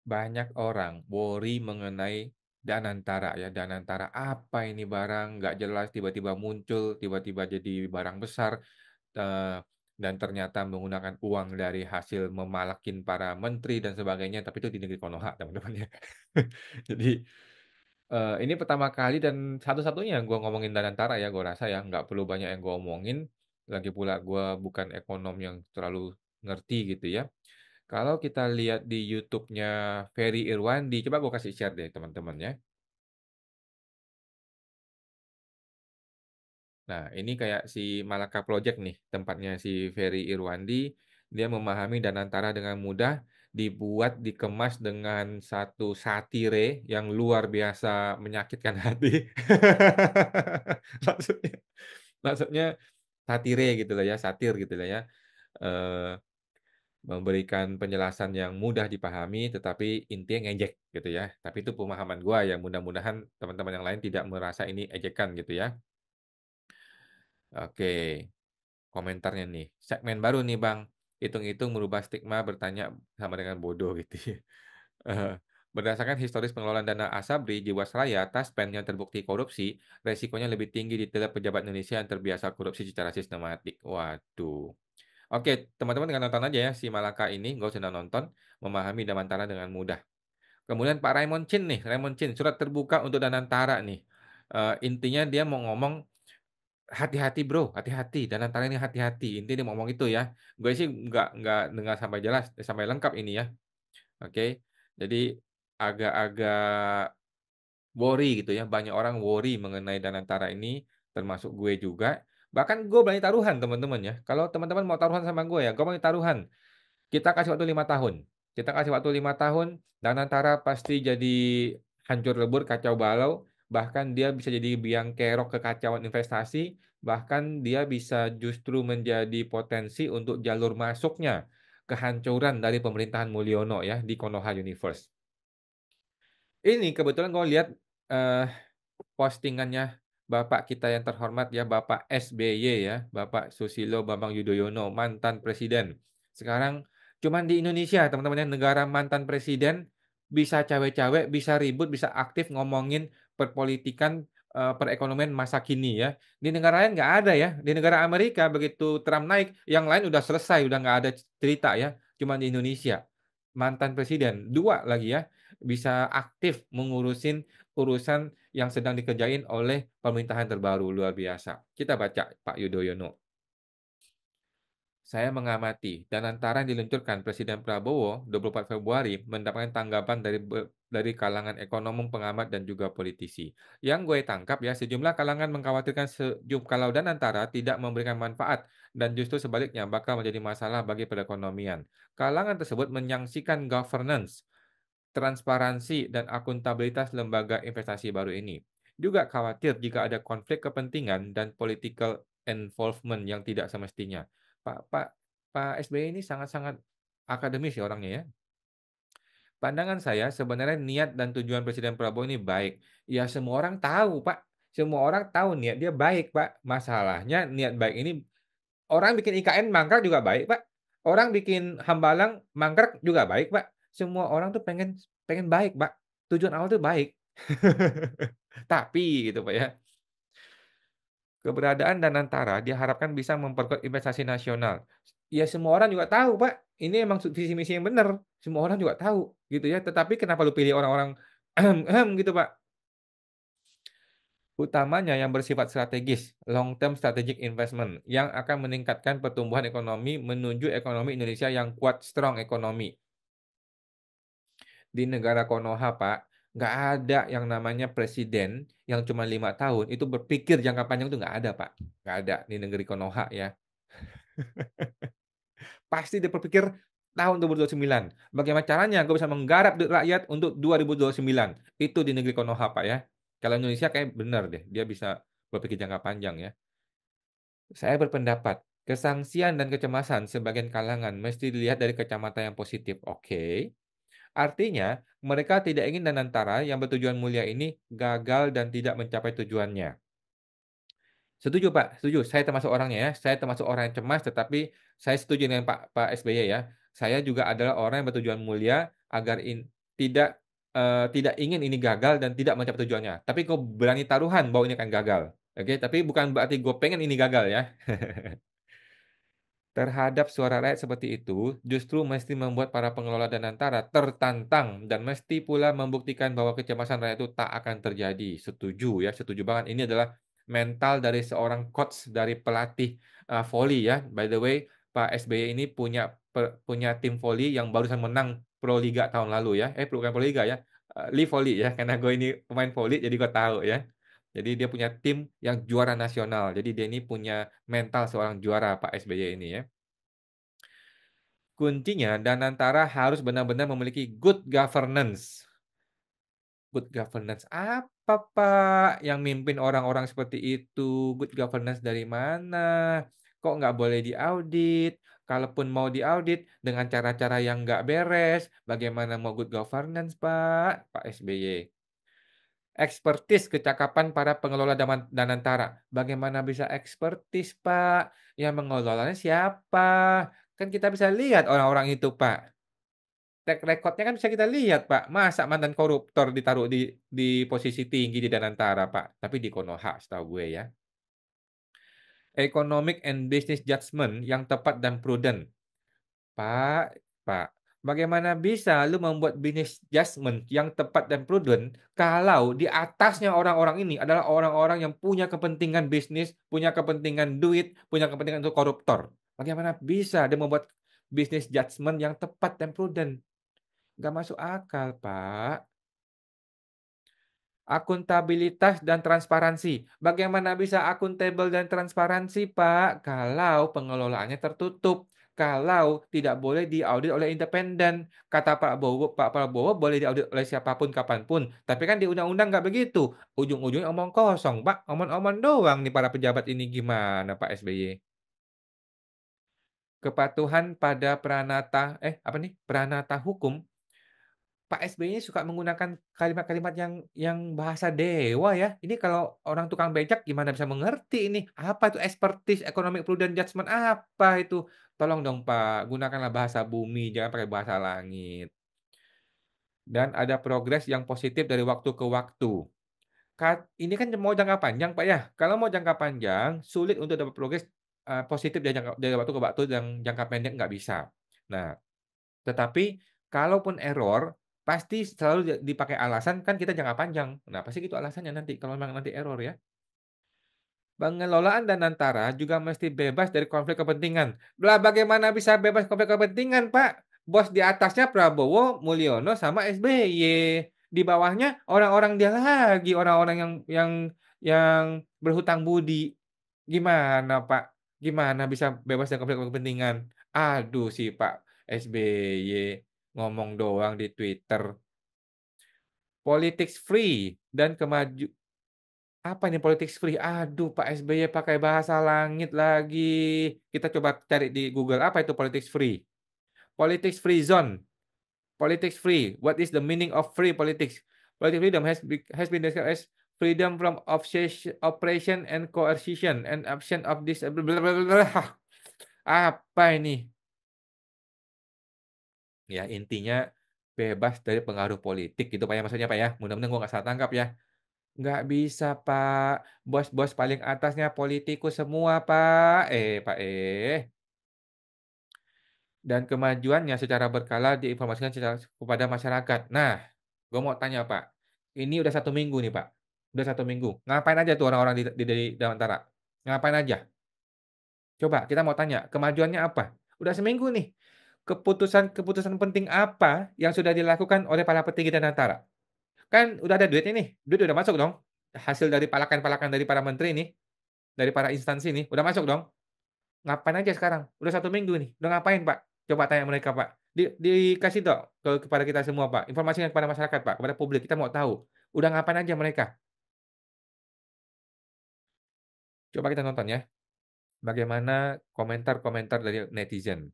Banyak orang worry mengenai Danantara ya, Danantara apa ini barang, nggak jelas tiba-tiba muncul, tiba-tiba jadi barang besar, eee, dan ternyata menggunakan uang dari hasil memalakin para menteri dan sebagainya, tapi itu di negeri Konoha teman-teman ya. Jadi, ini pertama kali dan satu-satunya gua ngomongin Danantara ya, gua rasa ya, nggak perlu banyak yang gua omongin, lagi pula gua bukan ekonom yang terlalu ngerti gitu ya. Kalau kita lihat di YouTube-nya Ferry Irwandi, coba gue kasih share deh teman-teman ya. Nah, ini kayak si Malaka Project nih, tempatnya si Ferry Irwandi. Dia memahami dan antara dengan mudah, dibuat, dikemas dengan satu satire yang luar biasa menyakitkan hati. Maksudnya maksudnya satire gitu lah ya, satir gitu lah ya. Eee Memberikan penjelasan yang mudah dipahami, tetapi intinya ngejek gitu ya. Tapi itu pemahaman gua ya, mudah-mudahan teman-teman yang lain tidak merasa ini ejekan gitu ya. Oke, komentarnya nih, "Segmen baru nih Bang, hitung-hitung merubah stigma bertanya sama dengan bodoh," gitu ya. Heeh. Berdasarkan historis pengelolaan dana Asabri, Jiwasraya, Taspen yang terbukti korupsi, resikonya lebih tinggi ditilik pejabat Indonesia yang terbiasa korupsi secara sistematik. Waduh. Oke, teman-teman tinggal nonton aja ya si Malaka ini, nggak usah nonton, memahami Danantara dengan mudah. Kemudian Pak Raymond Chin nih, Raymond Chin, surat terbuka untuk Danantara nih. Intinya dia mau ngomong, "Hati-hati bro, hati-hati, Danantara ini hati-hati." Intinya dia mau ngomong itu ya. Gue sih nggak dengar sampai jelas, sampai lengkap ini ya, oke. Jadi agak-agak worry gitu ya, banyak orang worry mengenai Danantara ini, termasuk gue juga. Bahkan gue berani taruhan teman-teman ya, kalau teman-teman mau taruhan sama gue ya, gue mau taruhan. Kita kasih waktu 5 tahun. Kita kasih waktu 5 tahun, Danantara pasti jadi hancur lebur, kacau balau, bahkan dia bisa jadi biang kerok kekacauan investasi, bahkan dia bisa justru menjadi potensi untuk jalur masuknya kehancuran dari pemerintahan Mulyono ya di Konoha Universe. Ini kebetulan gue lihat, eee postingannya bapak kita yang terhormat ya, Bapak SBY ya, Bapak Susilo Bambang Yudhoyono, mantan presiden. Sekarang cuman di Indonesia teman-teman ya, negara mantan presiden, bisa cawe-cawe, bisa ribut, bisa aktif ngomongin perpolitikan, perekonomian masa kini ya. Di negara lain nggak ada ya, di negara Amerika begitu Trump naik, yang lain udah selesai, udah nggak ada cerita ya, cuman di Indonesia. Mantan presiden, 2 lagi ya, bisa aktif mengurusin urusan yang sedang dikerjain oleh pemerintahan terbaru, luar biasa. Kita baca Pak Yudhoyono. Saya mengamati dan antara yang diluncurkan Presiden Prabowo 24 Februari mendapatkan tanggapan dari kalangan ekonom, pengamat, dan juga politisi. Yang gue tangkap ya, sejumlah kalangan mengkhawatirkan kalau dan antara tidak memberikan manfaat dan justru sebaliknya bakal menjadi masalah bagi perekonomian. Kalangan tersebut menyaksikan governance, transparansi dan akuntabilitas lembaga investasi baru ini. Juga khawatir jika ada konflik kepentingan dan political involvement yang tidak semestinya. Pak Pak Pak SBY ini sangat-sangat akademis ya orangnya ya. Pandangan saya sebenarnya niat dan tujuan Presiden Prabowo ini baik. Ya semua orang tahu Pak, semua orang tahu niat dia baik Pak. Masalahnya niat baik ini orang bikin IKN mangkrak juga baik Pak. Orang bikin Hambalang mangkrak juga baik Pak. Semua orang tuh pengen pengen baik Pak. Tujuan awal tuh baik. Tapi gitu Pak ya, keberadaan Danantara diharapkan bisa memperkuat investasi nasional. Ya semua orang juga tahu Pak, ini emang visi misi yang benar, semua orang juga tahu gitu ya, tetapi kenapa lu pilih orang-orang gitu Pak. Utamanya yang bersifat strategis, long term strategic investment, yang akan meningkatkan pertumbuhan ekonomi menuju ekonomi Indonesia yang kuat, strong ekonomi. Di negara Konoha, Pak, nggak ada yang namanya presiden yang cuma 5 tahun, itu berpikir jangka panjang itu nggak ada, Pak. Nggak ada di negeri Konoha ya. Pasti dia berpikir tahun 2029, bagaimana caranya gue bisa menggarap duit rakyat untuk 2029. Itu di negeri Konoha, Pak, ya. Kalau Indonesia kayak bener deh, dia bisa berpikir jangka panjang ya. Saya berpendapat, kesangsian dan kecemasan sebagian kalangan mesti dilihat dari kacamata yang positif. Oke. Artinya, mereka tidak ingin Danantara yang bertujuan mulia ini gagal dan tidak mencapai tujuannya. Setuju, Pak, setuju. Saya termasuk orangnya ya. Saya termasuk orang yang cemas, tetapi saya setuju dengan Pak SBY ya. Saya juga adalah orang yang bertujuan mulia agar tidak ingin ini gagal dan tidak mencapai tujuannya, tapi gue berani taruhan bahwa ini akan gagal, oke? Tapi bukan berarti gue pengen ini gagal ya. Terhadap suara rakyat seperti itu, justru mesti membuat para pengelola Danantara tertantang dan mesti pula membuktikan bahwa kecemasan rakyat itu tak akan terjadi. Setuju ya, setuju banget. Ini adalah mental dari seorang coach dari pelatih voli ya. By the way, Pak SBY ini punya tim voli yang barusan menang Pro Liga tahun lalu ya. Bukan Pro Liga ya, Live Voli ya. Karena gue ini pemain voli, jadi gue tahu ya. Jadi dia punya tim yang juara nasional. Jadi dia ini punya mental seorang juara Pak SBY ini ya. Kuncinya Danantara harus benar-benar memiliki good governance. Good governance apa, Pak? Yang mimpin orang-orang seperti itu? Good governance dari mana? Kok nggak boleh diaudit? Kalaupun mau diaudit dengan cara-cara yang nggak beres, bagaimana mau good governance, Pak? Pak SBY. Ekspertis kecakapan para pengelola Danantara. Bagaimana bisa ekspertis, Pak? Yang mengelolanya siapa? Kan kita bisa lihat orang-orang itu, Pak. Track record-nya kan bisa kita lihat, Pak. Masa mantan koruptor ditaruh di posisi tinggi di Danantara, Pak? Tapi di Konoha setahu gue ya. Economic and business judgment yang tepat dan prudent. Pak, bagaimana bisa lu membuat business judgment yang tepat dan prudent kalau di atasnya orang-orang ini adalah orang-orang yang punya kepentingan bisnis, punya kepentingan duit, punya kepentingan untuk koruptor. Bagaimana bisa dia membuat business judgment yang tepat dan prudent? Nggak masuk akal, Pak. Akuntabilitas dan transparansi. Bagaimana bisa akuntabel dan transparansi, Pak? Kalau pengelolaannya tertutup. Kalau tidak boleh diaudit oleh independen. Kata Pak Prabowo boleh diaudit oleh siapapun kapanpun. Tapi kan di undang-undang nggak begitu. Ujung-ujungnya omong kosong, Pak. Omong-omong doang nih para pejabat ini gimana, Pak SBY? Kepatuhan pada apa nih? Pranata hukum. Pak SBY suka menggunakan kalimat-kalimat yang bahasa dewa ya. Ini kalau orang tukang becak gimana bisa mengerti ini? Apa itu expertise, economic prudent judgment apa itu? Tolong dong Pak, gunakanlah bahasa bumi, jangan pakai bahasa langit. Dan ada progres yang positif dari waktu ke waktu. Ini kan mau jangka panjang Pak ya. Kalau mau jangka panjang, sulit untuk dapat progres positif dari waktu ke waktu yang jangka pendek nggak bisa. Nah, tetapi kalaupun error, pasti selalu dipakai alasan kan kita jangka panjang. Nah, pasti itu alasannya nanti kalau memang nanti error ya. Pengelolaan Danantara juga mesti bebas dari konflik kepentingan. Lah bagaimana bisa bebas konflik kepentingan, Pak? Bos di atasnya Prabowo, Mulyono, sama SBY. Di bawahnya orang-orang dia lagi, orang-orang yang berhutang budi. Gimana, Pak? Gimana bisa bebas dari konflik kepentingan? Aduh sih Pak SBY ngomong doang di Twitter. Politics free dan kemaju apa ini politics free? Aduh, Pak SBY pakai bahasa langit lagi. Kita coba cari di Google apa itu politics free. Politics free zone. Politics free. What is the meaning of free politics? Politics freedom has been described as freedom from oppression and coercion and absence of this. Apa ini? Ya, intinya bebas dari pengaruh politik gitu Pak ya maksudnya Pak ya. Mudah-mudahan gua nggak salah tangkap ya. Nggak bisa Pak. Bos-bos paling atasnya politikus semua Pak. Dan kemajuannya secara berkala diinformasikan kepada masyarakat. Nah, gue mau tanya Pak. Ini udah 1 minggu nih Pak. Udah 1 minggu. Ngapain aja tuh orang-orang di Dewantara? Ngapain aja? Coba kita mau tanya. Kemajuannya apa? Udah seminggu nih. Keputusan-keputusan penting apa yang sudah dilakukan oleh para petinggi Dewantara? Kan udah ada duitnya nih. Duit udah masuk dong. Hasil dari palakan-palakan dari para menteri nih, dari para instansi nih, udah masuk dong. Ngapain aja sekarang? Udah 1 minggu nih. Udah ngapain, Pak? Coba tanya mereka, Pak. Dikasih dong kepada kita semua, Pak. Informasinya kepada masyarakat, Pak. Kepada publik. Kita mau tahu. Udah ngapain aja mereka? Coba kita nonton ya. Bagaimana komentar-komentar dari netizen.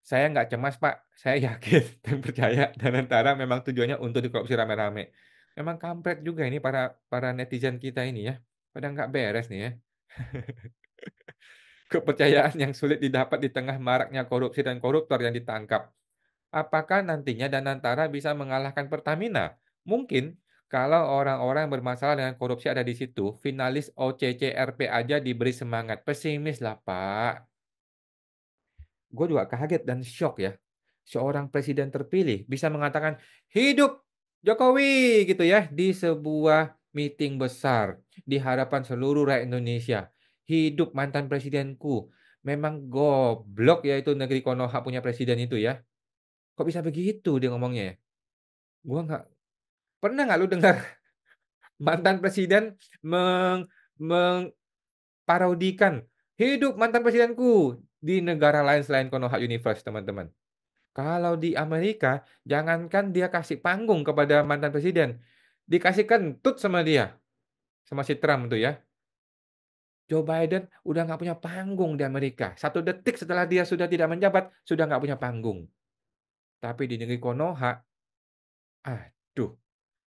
Saya nggak cemas, Pak. Saya yakin dan percaya dan antara memang tujuannya untuk dikorupsi rame-rame. Memang kampret juga ini para para netizen kita ini ya. Pada nggak beres nih ya. Kepercayaan yang sulit didapat di tengah maraknya korupsi dan koruptor yang ditangkap. Apakah nantinya Danantara bisa mengalahkan Pertamina? Mungkin kalau orang-orang yang bermasalah dengan korupsi ada di situ, finalis OCCRP aja diberi semangat. Pesimis lah, Pak. Gue juga kaget dan syok ya. Seorang presiden terpilih bisa mengatakan, "Hidup Jokowi!" gitu ya, di sebuah meeting besar di hadapan seluruh rakyat Indonesia. "Hidup mantan presidenku." Memang goblok ya itu negeri Konoha punya presiden itu ya. Kok bisa begitu dia ngomongnya ya? Gua nggak pernah nggak lu dengar mantan presiden mengparodikan, "Hidup mantan presidenku!" di negara lain selain Konoha Universe, teman-teman. Kalau di Amerika, jangankan dia kasih panggung kepada mantan presiden, dikasih kentut sama dia, sama si Trump tuh ya. Joe Biden udah nggak punya panggung di Amerika. 1 detik setelah dia sudah tidak menjabat, sudah nggak punya panggung. Tapi di negeri Konoha, aduh,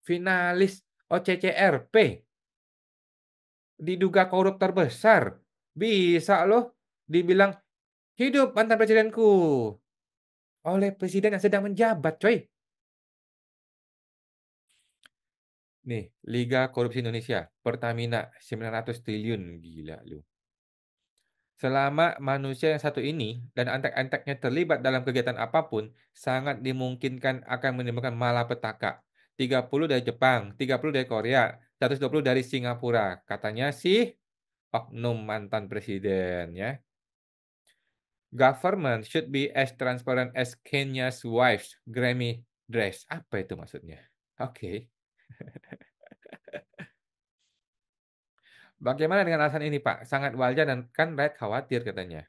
finalis OCCRP, diduga koruptor besar, bisa loh dibilang, "Hidup mantan presidenku!" oleh presiden yang sedang menjabat, coy. Nih, Liga Korupsi Indonesia, Pertamina 900 triliun, gila lu. Selama manusia yang satu ini dan antek-anteknya terlibat dalam kegiatan apapun, sangat dimungkinkan akan menimbulkan malapetaka. 30 dari Jepang, 30 dari Korea, 120 dari Singapura. Katanya sih oknum mantan presiden ya. Government should be as transparent as Kenya's wife's Grammy dress. Apa itu maksudnya? Oke. Bagaimana dengan alasan ini, Pak? Sangat wajar dan kan rakyat khawatir katanya.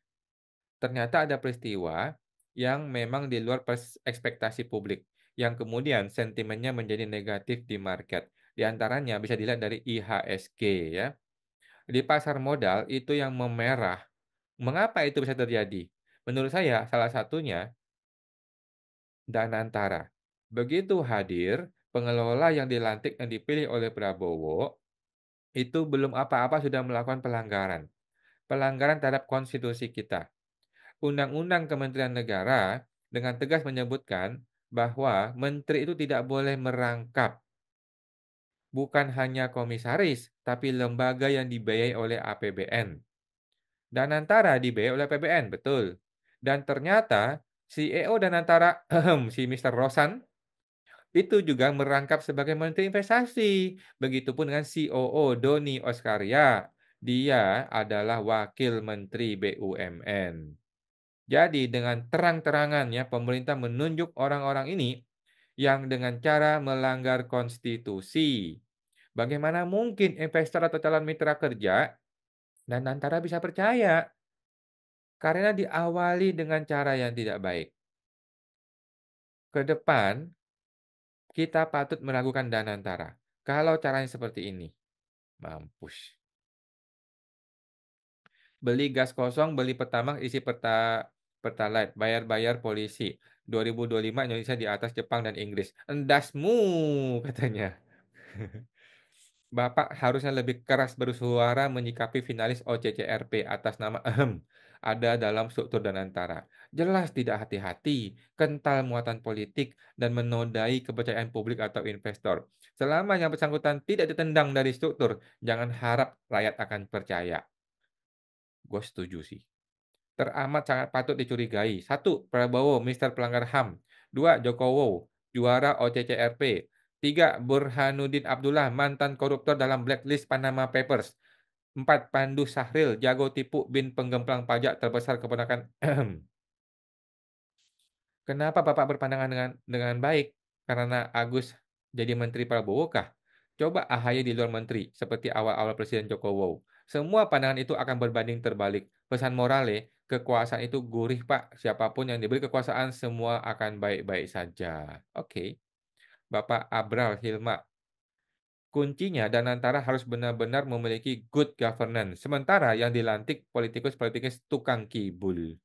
Ternyata ada peristiwa yang memang di luar ekspektasi publik, yang kemudian sentimennya menjadi negatif di market. Di antaranya bisa dilihat dari IHSG ya. Di pasar modal itu yang memerah. Mengapa itu bisa terjadi? Menurut saya salah satunya Danantara. Begitu hadir, pengelola yang dilantik dan dipilih oleh Prabowo itu belum apa-apa sudah melakukan pelanggaran. Pelanggaran terhadap konstitusi kita. Undang-Undang Kementerian Negara dengan tegas menyebutkan bahwa menteri itu tidak boleh merangkap, bukan hanya komisaris, tapi lembaga yang dibiayai oleh APBN. Danantara dibiayai oleh APBN, betul. Dan ternyata CEO Danantara, si Mr. Rosan, itu juga merangkap sebagai Menteri Investasi. Begitupun dengan COO Doni Oskaria. Dia adalah Wakil Menteri BUMN. Jadi dengan terang-terangan ya pemerintah menunjuk orang-orang ini yang dengan cara melanggar konstitusi. Bagaimana mungkin investor atau calon mitra kerja dan antara bisa percaya? Karena diawali dengan cara yang tidak baik. Ke depan, kita patut meragukan Danantara. Kalau caranya seperti ini, mampus. Beli gas kosong, beli Pertamax, isi Pertalite, bayar-bayar polisi. 2025 Indonesia di atas Jepang dan Inggris. Endasmu katanya. Bapak harusnya lebih keras bersuara menyikapi finalis OCCRP atas nama ada dalam struktur dan antara. Jelas tidak hati-hati, kental muatan politik, dan menodai kepercayaan publik atau investor. Selama yang bersangkutan tidak ditendang dari struktur, jangan harap rakyat akan percaya. Gue setuju sih. Teramat sangat patut dicurigai. 1. Prabowo, Mister Pelanggar HAM. 2. Jokowi, juara OCCRP. 3. Burhanuddin Abdullah, mantan koruptor dalam blacklist Panama Papers. 4. Pandu Sahril, jago tipu bin penggemplang pajak terbesar keponakan. Kenapa Bapak berpandangan dengan baik? Karena Agus jadi Menteri Prabowo kah? Coba AHY di luar menteri, seperti awal-awal Presiden Jokowi. Semua pandangan itu akan berbanding terbalik. Pesan morale, kekuasaan itu gurih Pak. Siapapun yang diberi kekuasaan, semua akan baik-baik saja. Oke. Bapak Abral Hilma, kuncinya dan antara harus benar-benar memiliki good governance. Sementara yang dilantik politikus-politikus tukang kibul.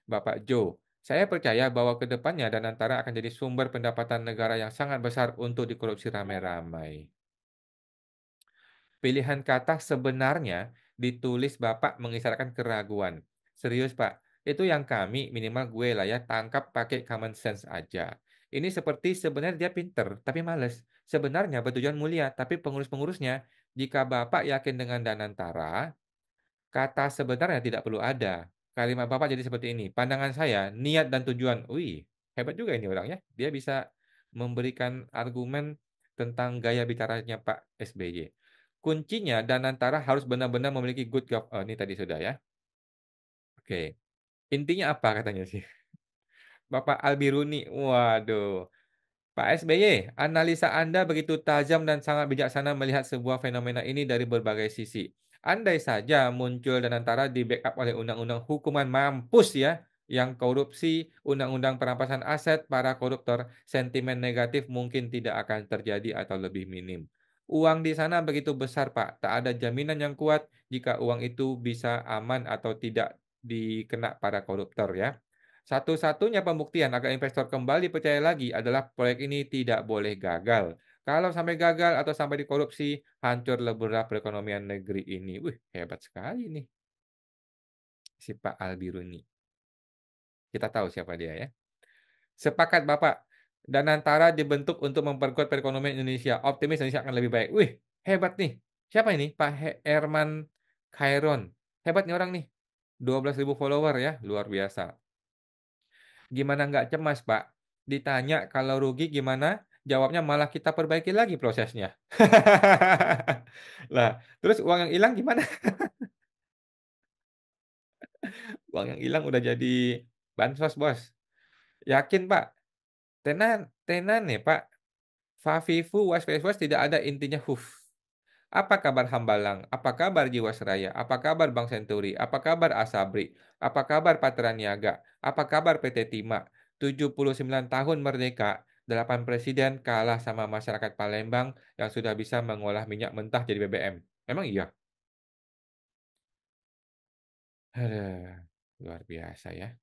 Bapak Joe, saya percaya bahwa ke depannya Danantara akan jadi sumber pendapatan negara yang sangat besar untuk dikorupsi ramai-ramai. Pilihan kata sebenarnya ditulis Bapak mengisyaratkan keraguan. Serius Pak, Itu yang kami, minimal gue lah ya, tangkap pakai common sense aja. Ini seperti sebenarnya dia pinter, tapi males. Sebenarnya bertujuan mulia, tapi pengurus-pengurusnya, jika Bapak yakin dengan Danantara, kata sebenarnya tidak perlu ada. Kalimat Bapak jadi seperti ini, pandangan saya, niat dan tujuan. Wih, hebat juga ini orangnya. Dia bisa memberikan argumen tentang gaya bicaranya Pak SBY. Kuncinya Danantara harus benar-benar memiliki good oh, ini tadi sudah ya. Oke. Intinya apa katanya sih? Bapak Albiruni. Waduh. Pak SBY, analisa Anda begitu tajam dan sangat bijaksana melihat sebuah fenomena ini dari berbagai sisi. Andai saja muncul dan antara di backup oleh undang-undang hukuman mampus ya, yang korupsi, undang-undang perampasan aset para koruptor, sentimen negatif mungkin tidak akan terjadi atau lebih minim. Uang di sana begitu besar, Pak. Tak ada jaminan yang kuat jika uang itu bisa aman atau tidak dikena para koruptor ya. Satu-satunya pembuktian agar investor kembali percaya lagi adalah proyek ini tidak boleh gagal. Kalau sampai gagal atau sampai dikorupsi, hancur lebur perekonomian negeri ini. Wih, hebat sekali nih si Pak Albiruni. Kita tahu siapa dia ya. Sepakat Bapak. Danantara dibentuk untuk memperkuat perekonomian Indonesia. Optimis Indonesia akan lebih baik. Wih, hebat nih. Siapa ini? Pak Herman Khairon. Hebat nih orang nih. 12.000 follower ya, luar biasa. Gimana nggak cemas, Pak? Ditanya kalau rugi gimana? Jawabnya malah kita perbaiki lagi prosesnya. Lah, terus uang yang hilang gimana? Uang yang hilang udah jadi bansos, Bos. Yakin, Pak? Tenan, tenan nih, Pak. Fafifu was tidak ada intinya huf. Apa kabar Hambalang? Apa kabar Jiwasraya? Apa kabar Bank Senturi? Apa kabar Asabri? Apa kabar Patra Niaga? Apa kabar PT Timah? 79 tahun merdeka, 8 presiden kalah sama masyarakat Palembang yang sudah bisa mengolah minyak mentah jadi BBM. Emang iya? Aduh, luar biasa ya.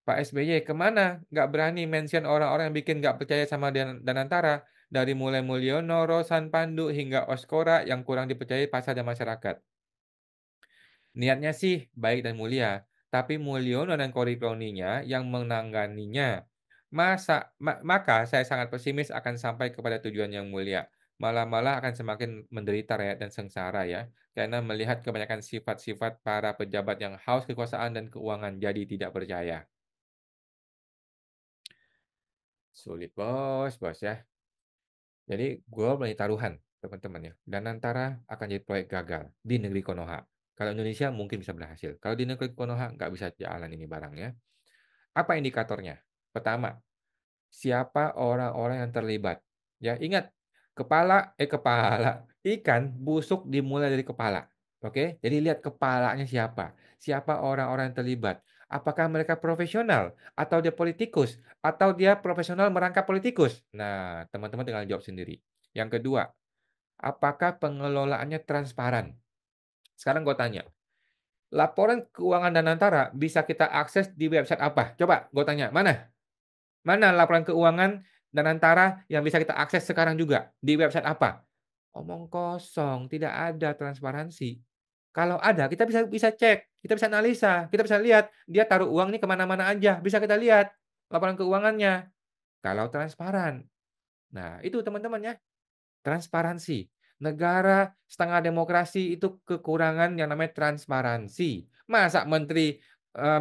Pak SBY kemana? Nggak berani mention orang-orang yang bikin nggak percaya sama Danantara. Dari mulai Mulyono, Rosan Pandu, hingga Oskora yang kurang dipercayai pasar dan masyarakat. Niatnya sih baik dan mulia, tapi Mulyono dan Kori-Kroninya yang menanganinya. Maka saya sangat pesimis akan sampai kepada tujuan yang mulia. Malah-malah akan semakin menderita rakyat dan sengsara ya, karena melihat kebanyakan sifat-sifat para pejabat yang haus kekuasaan dan keuangan jadi tidak percaya. Sulit bos, bos ya. Jadi gue mulai taruhan teman-teman ya. Dan antara akan jadi proyek gagal di negeri Konoha. Kalau Indonesia mungkin bisa berhasil. Kalau di negeri Konoha nggak bisa jalan ini barangnya. Apa indikatornya? Pertama, siapa orang-orang yang terlibat? Ya, ingat, kepala ikan busuk dimulai dari kepala. Oke, jadi lihat kepalanya siapa? Siapa orang-orang yang terlibat? Apakah mereka profesional atau dia politikus atau dia profesional merangkap politikus? Nah, teman-teman tinggal jawab sendiri. Yang kedua, apakah pengelolaannya transparan? Sekarang gue tanya, laporan keuangan Danantara bisa kita akses di website apa? Coba gue tanya, mana? Mana laporan keuangan dan antara yang bisa kita akses sekarang juga? Di website apa? Omong kosong, tidak ada transparansi. Kalau ada, kita bisa bisa cek, kita bisa analisa, kita bisa lihat dia taruh uang ini kemana-mana aja, bisa kita lihat laporan keuangannya. Kalau transparan. Nah, itu teman-teman ya, transparansi. Negara setengah demokrasi itu kekurangan yang namanya transparansi. Masa menteri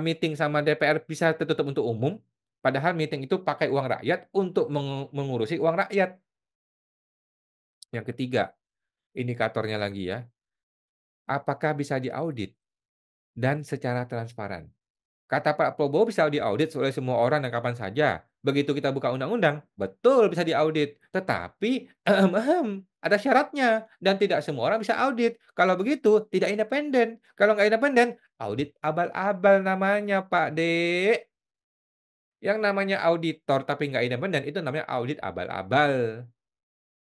meeting sama DPR bisa tertutup untuk umum? Padahal meeting itu pakai uang rakyat untuk mengurusi uang rakyat. Yang ketiga, indikatornya lagi ya, apakah bisa diaudit dan secara transparan? Kata Pak Prabowo bisa diaudit oleh semua orang dan kapan saja. Begitu kita buka undang-undang, betul bisa diaudit. Tetapi ada syaratnya dan tidak semua orang bisa audit. Kalau begitu tidak independen. Kalau nggak independen, audit abal-abal namanya Pak D. Yang namanya auditor tapi nggak independen itu namanya audit abal-abal.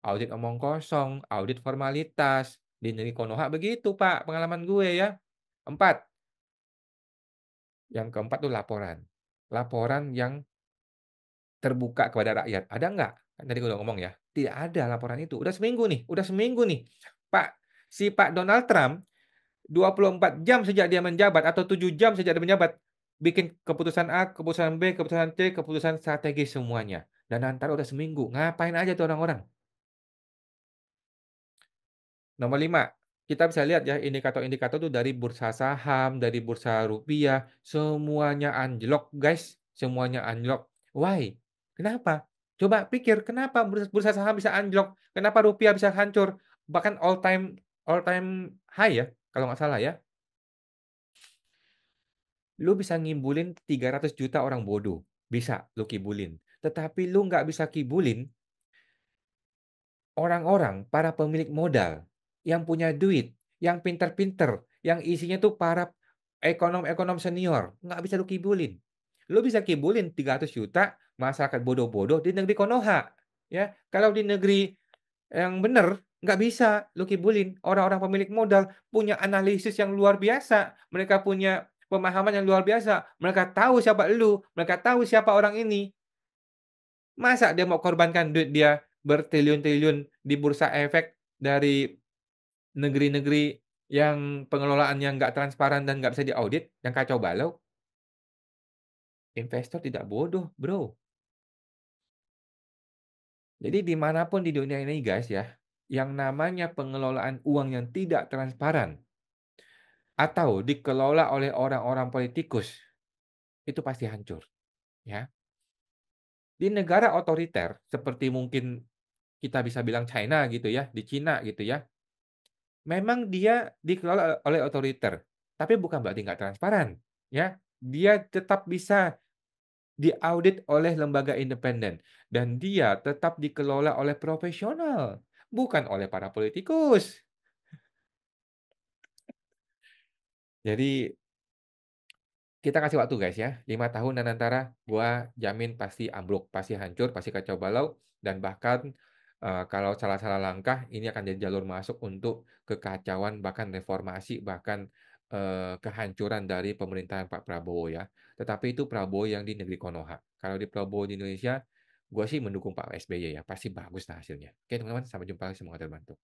Audit omong kosong, audit formalitas. Di negeri Konoha begitu Pak, pengalaman gue ya. 4. Yang keempat tuh laporan. Laporan yang terbuka kepada rakyat. Ada nggak? Kan tadi gue udah ngomong ya. Tidak ada laporan itu. Udah seminggu nih. Si Pak Donald Trump 24 jam sejak dia menjabat atau 7 jam sejak dia menjabat bikin keputusan A, keputusan B, keputusan C, keputusan strategis semuanya. Dan antara udah seminggu, ngapain aja tuh orang-orang? Nomor 5, kita bisa lihat ya indikator-indikator tuh dari bursa saham, dari bursa rupiah, semuanya anjlok guys, semuanya anjlok. Why? Kenapa? Coba pikir kenapa bursa bursa saham bisa anjlok? Kenapa rupiah bisa hancur? Bahkan all time high ya, kalau nggak salah ya. Lu bisa ngimbulin 300 juta orang bodoh, bisa lu kibulin. Tetapi lu nggak bisa kibulin orang-orang, para pemilik modal, yang punya duit, yang pinter-pinter, yang isinya tuh para ekonom-ekonom senior, nggak bisa lu kibulin. Lu bisa kibulin 300 juta masyarakat bodoh-bodoh di negeri Konoha, ya. Kalau di negeri yang bener, nggak bisa lu kibulin. Orang-orang pemilik modal punya analisis yang luar biasa, mereka punya pemahaman yang luar biasa, mereka tahu siapa elu, mereka tahu siapa orang ini. Masa dia mau korbankan duit dia bertriliun-triliun di bursa efek dari negeri-negeri yang pengelolaannya nggak transparan dan nggak bisa diaudit, yang kacau balau? Investor tidak bodoh, Bro. Jadi dimanapun di dunia ini guys ya, yang namanya pengelolaan uang yang tidak transparan atau dikelola oleh orang-orang politikus, itu pasti hancur, ya. Di negara otoriter seperti mungkin kita bisa bilang China gitu ya, di Cina gitu ya, memang dia dikelola oleh otoriter, tapi bukan berarti nggak transparan, ya. Dia tetap bisa diaudit oleh lembaga independen dan dia tetap dikelola oleh profesional, bukan oleh para politikus. Jadi kita kasih waktu guys ya, 5 tahun dan antara gua jamin pasti ambruk, pasti hancur, pasti kacau balau dan bahkan, kalau salah-salah langkah ini akan jadi jalur masuk untuk kekacauan, bahkan reformasi, bahkan, kehancuran dari pemerintahan Pak Prabowo ya. Tetapi itu Prabowo yang di negeri Konoha. Kalau di Prabowo di Indonesia, gua sih mendukung Pak SBY ya, pasti bagus lah hasilnya. Oke teman-teman, sampai jumpa lagi, semoga terbantu.